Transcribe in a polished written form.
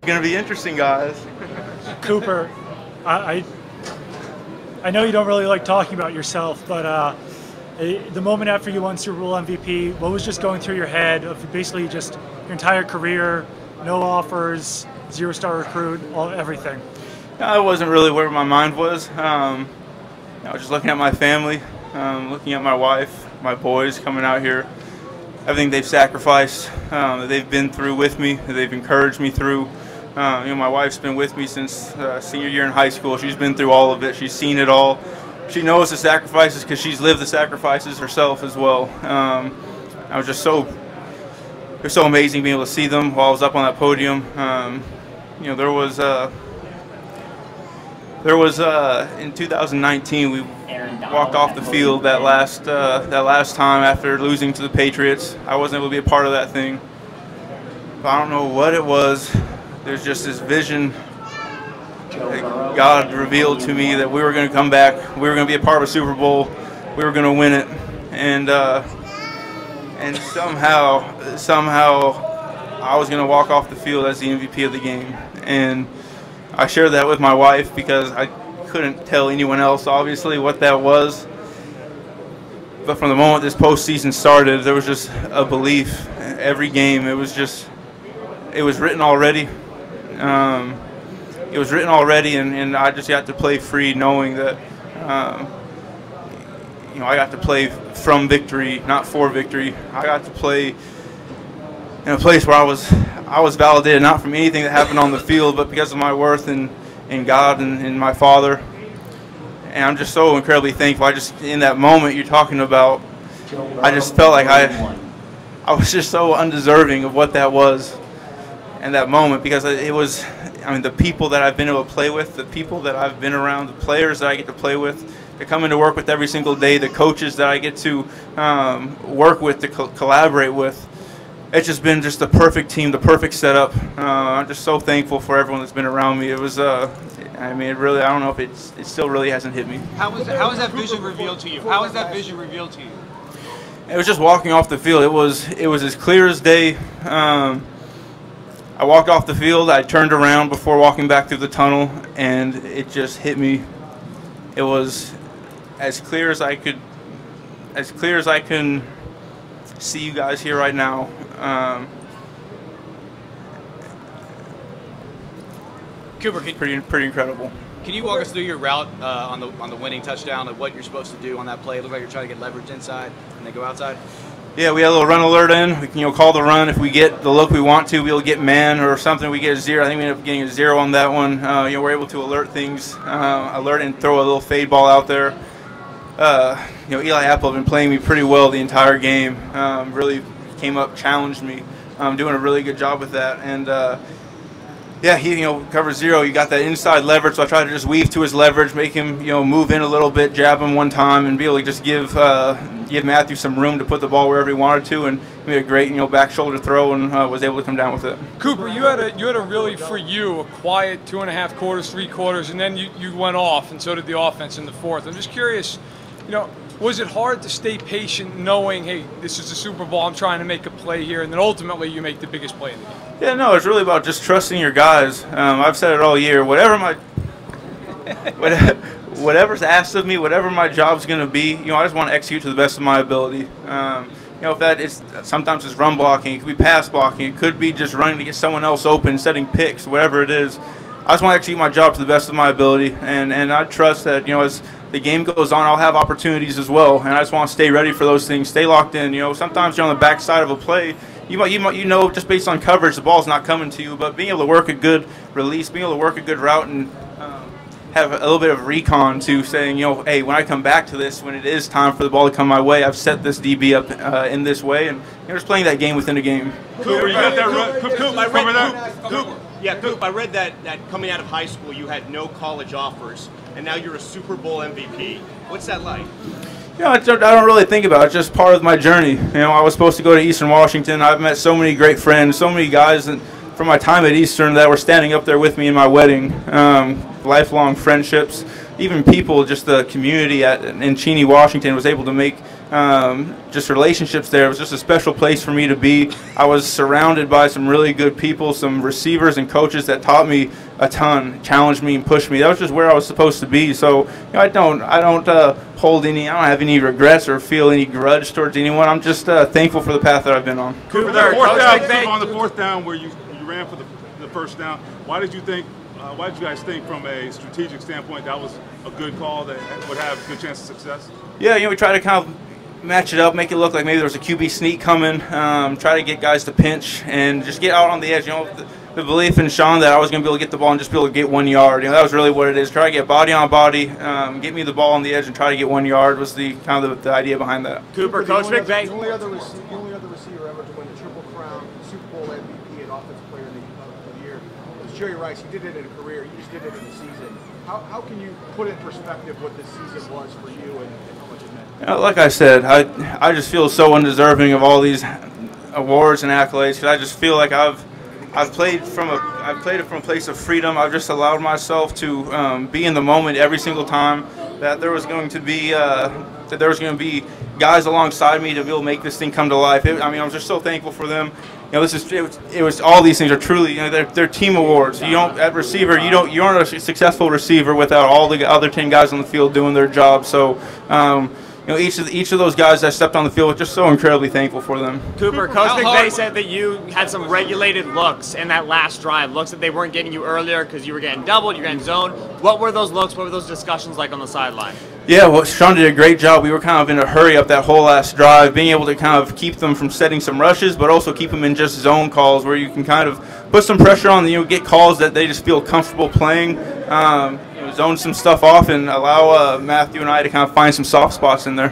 going to be interesting, guys. Cooper, I know you don't really like talking about yourself, but the moment after you won Super Bowl MVP, what was just going through your head of basically just your entire career, no offers, zero-star recruit, everything? I wasn't really where my mind was. I was just looking at my family, looking at my wife, my boys coming out here, everything they've sacrificed, that they've been through with me, that they've encouraged me through. My wife's been with me since senior year in high school. She's been through all of it. She's seen it all. She knows the sacrifices because she's lived the sacrifices herself as well. I was just it was so amazing being able to see them while I was up on that podium. There was in 2019 we walked off the field that last time after losing to the Patriots. I wasn't able to be a part of that thing. But I don't know what it was. There's just this vision that God revealed to me that we were going to come back. We were going to be a part of a Super Bowl. We were going to win it. And somehow I was going to walk off the field as the MVP of the game. And I shared that with my wife because I couldn't tell anyone else, obviously, what that was. But from the moment this postseason started, there was just a belief. Every game, it was written already. It was written already, and I just got to play free, knowing that I got to play from victory, not for victory. I got to play in a place where I was validated, not from anything that happened on the field, but because of my worth in God and my Father. And I'm just so incredibly thankful. In that moment you're talking about, I just felt like I was just so undeserving of what that was in that moment, because it was, the people that I've been able to play with, the people that I've been around, the players that I get to play with, to come into work with every single day, the coaches that I get to work with, to collaborate with. It's just been the perfect team, the perfect setup. I'm just so thankful for everyone that's been around me. It was, it really, I don't know if it still really hasn't hit me. How was that vision revealed to you? How was that vision revealed to you? It was just walking off the field. It was as clear as day. I walked off the field. I turned around before walking back through the tunnel, and it just hit me. It was as clear as I can see you guys here right now. Cooper, pretty incredible. Can you walk us through your route on the winning touchdown, of what you're supposed to do on that play? It looked like you're trying to get leverage inside and then go outside. Yeah, we had a little run alert in. We can call the run if we get the look we want to. We'll get man or something. We get a zero. I think we ended up getting a zero on that one. We're able to alert things, alert and throw a little fade ball out there. Eli Apple had been playing me pretty well the entire game. Really came up, challenged me. Doing a really good job with that. And yeah, he covers zero. You got that inside leverage, so I tried to just weave to his leverage, make him move in a little bit, jab him one time, and be able to just give Matthew some room to put the ball wherever he wanted to, and he made a great back shoulder throw and was able to come down with it. Cooper, you had a really, for you, a quiet 2.5 quarters, 3 quarters, and then you went off, and so did the offense in the fourth. I'm just curious, was it hard to stay patient, knowing, hey, this is the Super Bowl, I'm trying to make a play here, and then ultimately you make the biggest play in the game? Yeah, no, it's really about just trusting your guys. I've said it all year. Whatever's asked of me, whatever my job's going to be, I just want to execute to the best of my ability. If that is, sometimes it's run blocking, it could be pass blocking, it could be just running to get someone else open, setting picks, whatever it is. I just want to execute my job to the best of my ability, and I trust that, as the game goes on, I'll have opportunities as well, and I just want to stay ready for those things, stay locked in. Sometimes you're on the backside of a play, just based on coverage, the ball's not coming to you, but being able to work a good release, being able to work a good route, and have a little bit of recon to saying, hey, when I come back to this, when it is time for the ball to come my way, I've set this DB up in this way, and just playing that game within a game. Cooper, you got that right? Coop, I read that coming out of high school, you had no college offers, and now you're a Super Bowl MVP. What's that like? I don't really think about it. It's just part of my journey. I was supposed to go to Eastern Washington. I've met so many great friends, so many guys from my time at Eastern that were standing up there with me in my wedding. Lifelong friendships. even people, just the community in Cheney, Washington, was able to make just relationships there. It was just a special place for me to be. I was surrounded by some really good people, some receivers and coaches that taught me a ton, challenged me and pushed me. That was just where I was supposed to be. So I don't hold I don't have any regrets or feel any grudge towards anyone. I'm just thankful for the path that I've been on. Cooper, on the fourth down where you ran for the first down, why did you guys think from a strategic standpoint that was a good call that would have a good chance of success? Yeah, we try to kind of match it up, make it look like maybe there was a QB sneak coming, try to get guys to pinch and just get out on the edge. The belief in Sean that I was going to be able to get the ball and just be able to get 1 yard. That was really what it is. Try to get body on body, get me the ball on the edge and try to get 1 yard was the kind of the idea behind that. Cooper, Coach McVay. The only other receiver ever to win the Triple Crown, Super Bowl MVP, and Offensive Player of the Year was Jerry Rice. He did it in a career. You just did it in a season. How can you put in perspective what this season was for you and how much it meant? Like I said, I just feel so undeserving of all these awards and accolades because I just feel like I've played it from a place of freedom. I've just allowed myself to be in the moment every single time. That there was going to be guys alongside me to be able to make this thing come to life. I was just so thankful for them. It was all these things are truly they're team awards. You aren't a successful receiver without all the other 10 guys on the field doing their job. So. Each of those guys that stepped on the field, just so incredibly thankful for them. Cooper, Coach McVay said that you had some regulated looks in that last drive, looks that they weren't getting you earlier because you were getting doubled, you're getting zoned. What were those looks? What were those discussions like on the sideline? Yeah, well, Sean did a great job. We were kind of in a hurry up that whole last drive, being able to kind of keep them from setting some rushes, but also keep them in just zone calls where you can kind of put some pressure on them, get calls that they just feel comfortable playing. Zone some stuff off and allow Matthew and I to kind of find some soft spots in there.